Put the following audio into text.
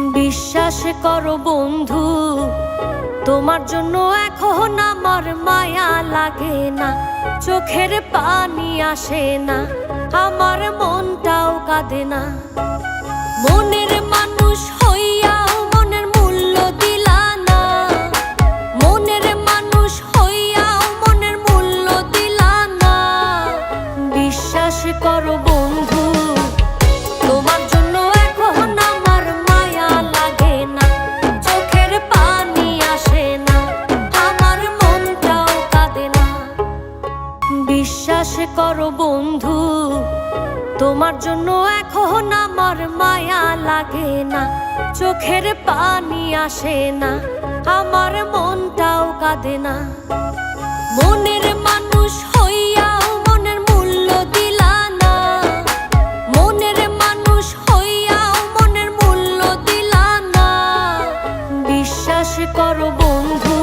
বিশ্বাস করো বন্ধু, তোমার জন্য এখন আমার মায়া লাগে না, চোখের পানি আসে না, আমার মনটাও কাঁদে না। মনের মানুষ হইয়াও মনের মূল্য দিলা না, মনের মানুষ হইয়াও মনের মূল্য দিলা না। বিশ্বাস করো বন্ধু, তোমার জন্য এখন আমার মায়া লাগে না, চোখের পানি আসে না, আমার মনটাও কাঁদে না। বিশ্বাস করো বন্ধু, তোমার জন্য এখন আমার মায়া লাগে না, চোখের পানি আসে না, আমার মনটাও কাঁদে না। মনের মানুষ হইয়াও মনের মূল্য দিলা না, মনের মানুষ হইয়াও মনের মূল্য দিলা না। বিশ্বাস করো বন্ধু,